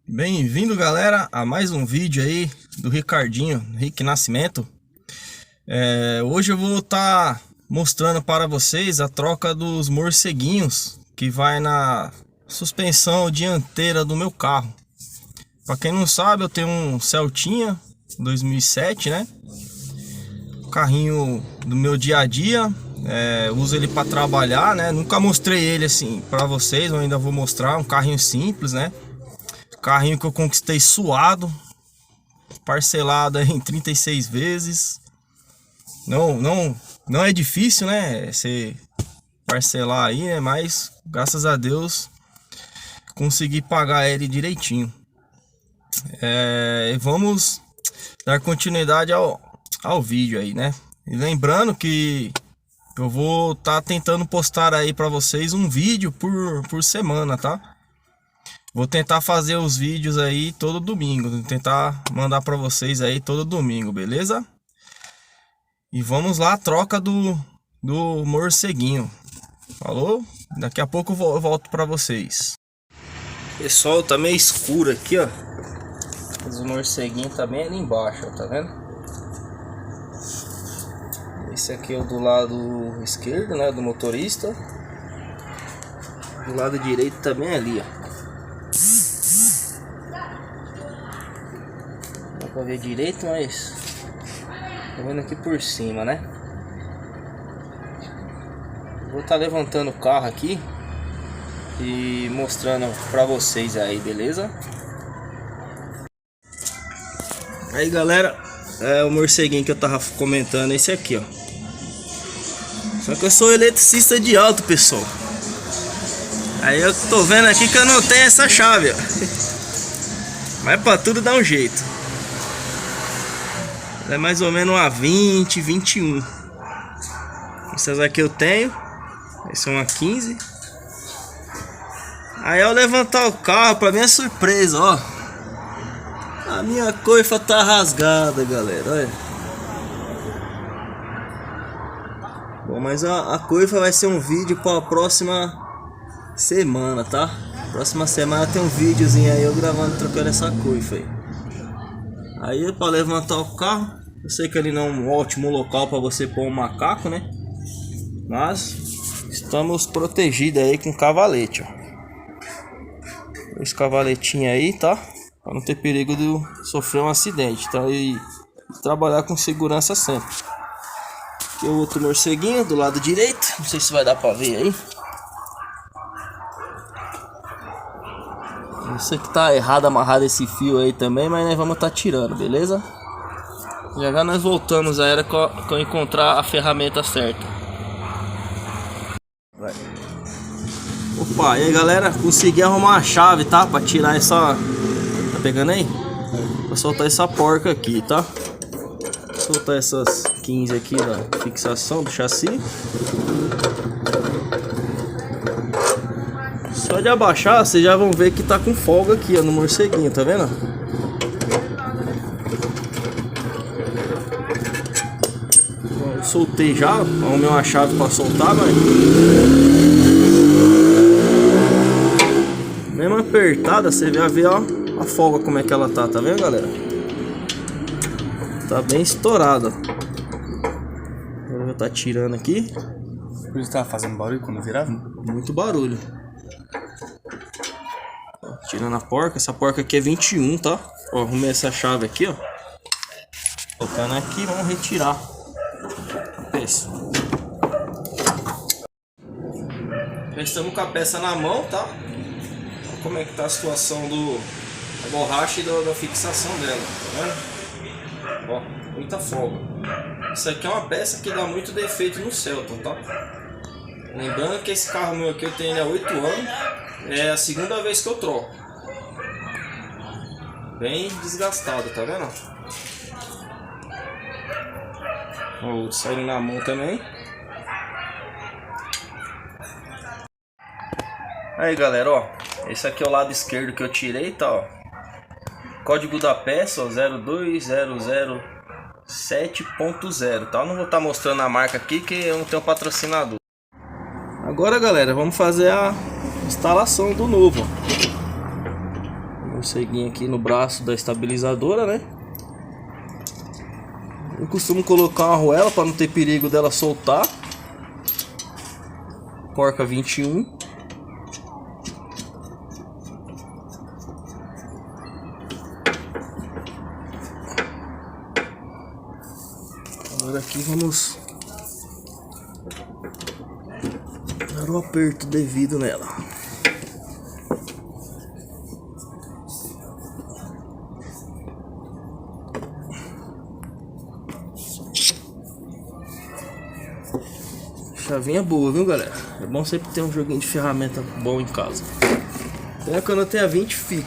Bem-vindo, galera, a mais um vídeo aí do Ricardinho, Rick Nascimento. Hoje eu vou estar mostrando para vocês a troca dos morceguinhos que vai na suspensão dianteira do meu carro. Para quem não sabe, eu tenho um Celtinha 2007, né? Carrinho do meu dia a dia. Uso ele para trabalhar, né? Nunca mostrei ele assim para vocês, eu ainda vou mostrar. Um carrinho simples, né? Carrinho que eu conquistei suado, parcelado em 36 vezes. Não é difícil, né? Você parcelar aí, né? Mas graças a Deus consegui pagar ele direitinho. Vamos dar continuidade ao vídeo aí, né? E lembrando que eu vou estar tentando postar aí para vocês um vídeo por semana, tá? Vou tentar fazer os vídeos aí todo domingo, vou tentar mandar para vocês aí todo domingo, beleza? E vamos lá, troca do morceguinho. Falou? Daqui a pouco eu volto para vocês. Pessoal, tá meio escuro aqui, ó. Mas o morceguinho tá bem ali embaixo, ó, tá vendo? Esse aqui é o do lado esquerdo, né, do motorista. Do lado direito também ali, ó. Pra ver direito, mas tô vendo aqui por cima, né? Vou estar levantando o carro aqui e mostrando pra vocês aí, beleza? Aí, galera, o morceguinho que eu tava comentando, esse aqui, ó. Só que eu sou eletricista de alto, pessoal. Aí eu tô vendo aqui que eu não tenho essa chave, ó. Mas pra tudo dá um jeito. É mais ou menos uma 20, 21. Essas aqui eu tenho. Essa é uma 15. Aí ao levantar o carro, pra minha surpresa, ó, a minha coifa tá rasgada, galera, olha. Bom, mas a coifa vai ser um vídeo para a próxima semana, tá? Próxima semana tem um videozinho aí eu gravando, trocando essa coifa aí. Aí para levantar o carro, eu sei que ele não é um ótimo local para você pôr um macaco, né? Mas estamos protegidos aí com cavalete, ó. Esse cavaletinho aí, tá? Para não ter perigo de sofrer um acidente, tá? E trabalhar com segurança sempre. Aqui o outro morceguinho do lado direito, não sei se vai dar para ver aí. Eu sei que tá errado amarrado esse fio aí também, mas nós vamos estar tirando, beleza? Já nós voltamos a era que eu encontrar a ferramenta certa. Vai. Opa, e aí, galera, consegui arrumar a chave, tá? Pra tirar essa... Tá pegando aí? Pra soltar essa porca aqui, tá? Soltar essas 15 aqui da fixação do chassi. Só de abaixar, vocês já vão ver que tá com folga aqui, ó, no morceguinho, tá vendo? Bom, eu soltei já, arrumei uma chave pra soltar, mas... Mesmo apertada, você vai ver, ó, a folga como é que ela tá vendo, galera? Tá bem estourada. Agora eu vou tá tirando aqui. Ele tava fazendo barulho quando virava? Muito barulho. Tirando a porca, essa porca aqui é 21, tá? Ó, arrumei essa chave aqui, ó. Colocando aqui, vamos retirar a peça. Já estamos com a peça na mão, tá? Olha como é que tá a situação da borracha e da fixação dela, tá vendo? Ó, muita folga. Isso aqui é uma peça que dá muito defeito no Celta, tá? Lembrando que esse carro meu aqui eu tenho ele há 8 anos. É a segunda vez que eu troco. Bem desgastado, tá vendo? Ó, o outro saindo na mão também. Aí, galera, ó. Esse aqui é o lado esquerdo que eu tirei, tá, ó. Código da peça, ó, 02007.0, tá? Eu não vou estar mostrando a marca aqui que eu não tenho patrocinador. Agora, galera, vamos fazer a instalação do novo. Morceguinho aqui no braço da estabilizadora, né? Eu costumo colocar uma arruela para não ter perigo dela soltar. Porca 21. Agora aqui vamos dar o aperto devido nela. Chavinha boa, viu, galera? É bom sempre ter um joguinho de ferramenta bom em casa. Até quando eu tenho a 20 fica.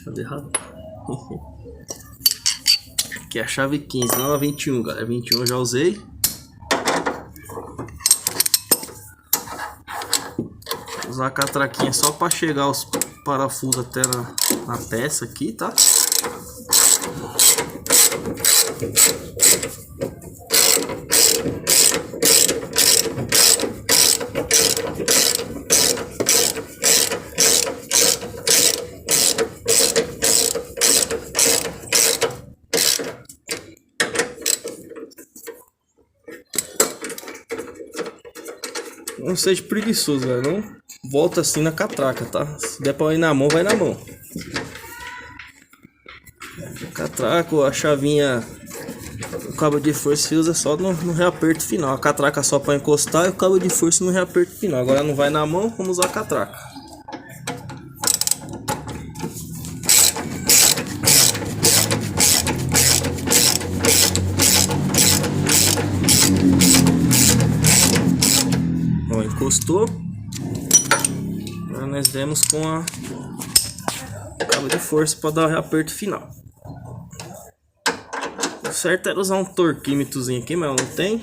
Chave errada. Aqui é a chave 15, não a 21, galera. 21 eu já usei. Usar a catraquinha só para chegar os parafusos até na peça aqui, tá? Não seja preguiçoso, velho. Não volta assim na catraca, tá? Se der pra ir na mão, vai na mão. Catraca ou a chavinha, o cabo de força se usa só no reaperto final. A catraca só pra encostar e o cabo de força no reaperto final. Agora não vai na mão, vamos usar a catraca. Ó, encostou. Agora nós demos com o cabo de força para dar o reaperto final. O certo era usar um torquímetrozinho aqui, mas não tem.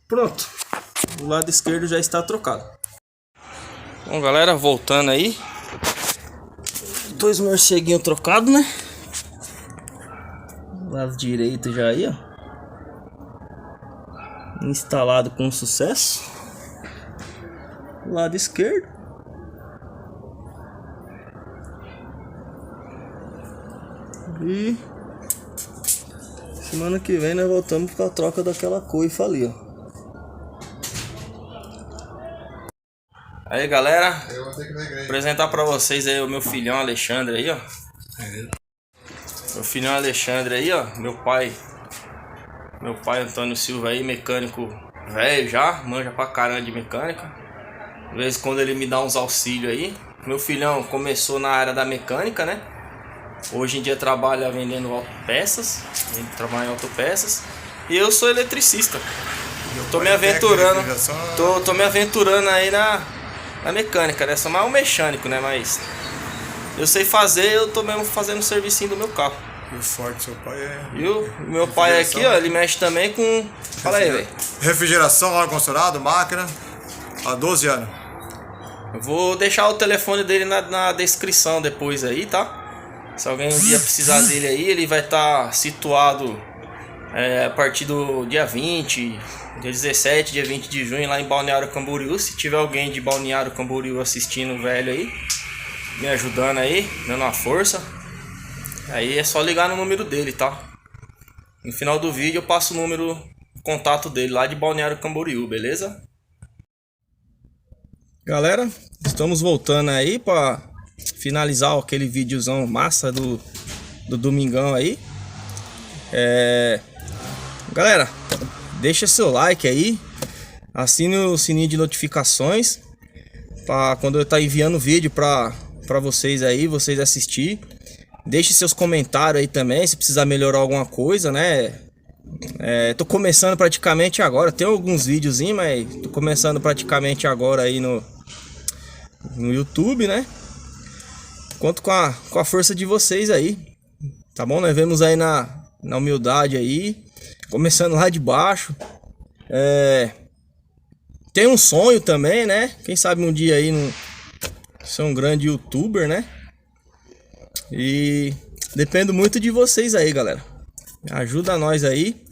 Pronto, o lado esquerdo já está trocado. Bom, galera, voltando aí. Dois morceguinhos trocados, né? Lado direito já aí, ó. Instalado com sucesso. Lado esquerdo. E semana que vem nós voltamos com a troca daquela coifa ali, ó. Aí, galera, apresentar pra vocês aí o meu filhão Alexandre aí, ó. Meu filhão Alexandre aí, ó. Meu pai Antônio Silva aí, mecânico velho já, manja pra caramba de mecânica. De vez em quando ele me dá uns auxílios aí. Meu filhão começou na área da mecânica, né? Hoje em dia trabalha vendendo autopeças, trabalha em autopeças. E eu sou eletricista. Tô me aventurando, tô me aventurando aí na mecânica, né? Sou mais um mecânico, né? Mas eu sei fazer, eu tô mesmo fazendo o servicinho do meu carro. E o forte do seu pai é... E o meu pai aqui, ó, ele mexe também com... Fala aí, velho. Refrigeração, ar-condicionado, máquina, há 12 anos. Eu vou deixar o telefone dele na descrição depois aí, tá? Se alguém um dia precisar dele aí, ele vai estar situado a partir do dia 20, dia 17, dia 20 de junho, lá em Balneário Camboriú. Se tiver alguém de Balneário Camboriú assistindo o velho aí, me ajudando aí, dando uma força, aí é só ligar no número dele, tá? No final do vídeo eu passo o número, o contato dele lá de Balneário Camboriú, beleza? Galera, estamos voltando aí para finalizar aquele videozão massa do domingão aí. Galera, deixa seu like aí, assine o sininho de notificações para quando eu estar enviando vídeo para vocês aí, vocês assistir. Deixe seus comentários aí também, se precisar melhorar alguma coisa, né? Tô começando praticamente agora, tem alguns videozinhos, mas tô começando praticamente agora aí no YouTube, né? Conto com a força de vocês aí, tá bom? Nós vemos aí na humildade aí, começando lá de baixo, Tem um sonho também, né? Quem sabe um dia aí não ser um grande youtuber, né? E dependo muito de vocês aí, galera. Ajuda nós aí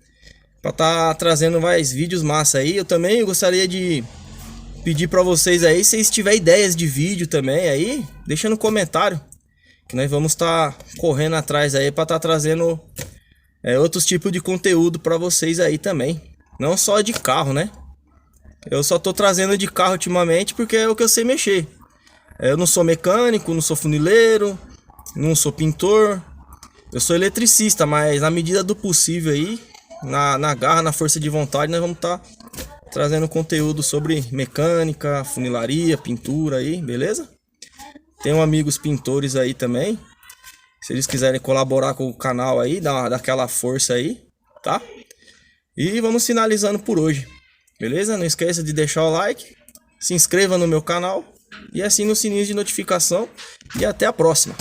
pra tá trazendo mais vídeos massa aí. Eu também gostaria de pedir pra vocês aí, se vocês tiverem ideias de vídeo também aí, deixa no comentário, que nós vamos estar correndo atrás aí pra tá trazendo outros tipos de conteúdo pra vocês aí também. Não só de carro, né? Eu só tô trazendo de carro ultimamente porque é o que eu sei mexer. Eu não sou mecânico, não sou funileiro, não sou pintor. Eu sou eletricista, mas na medida do possível aí, na garra, na força de vontade, nós vamos estar trazendo conteúdo sobre mecânica, funilaria, pintura aí, beleza? Tenho amigos pintores aí também. Se eles quiserem colaborar com o canal aí, dá aquela força aí, tá? E vamos finalizando por hoje. Beleza? Não esqueça de deixar o like, se inscreva no meu canal e assine o sininho de notificação e até a próxima.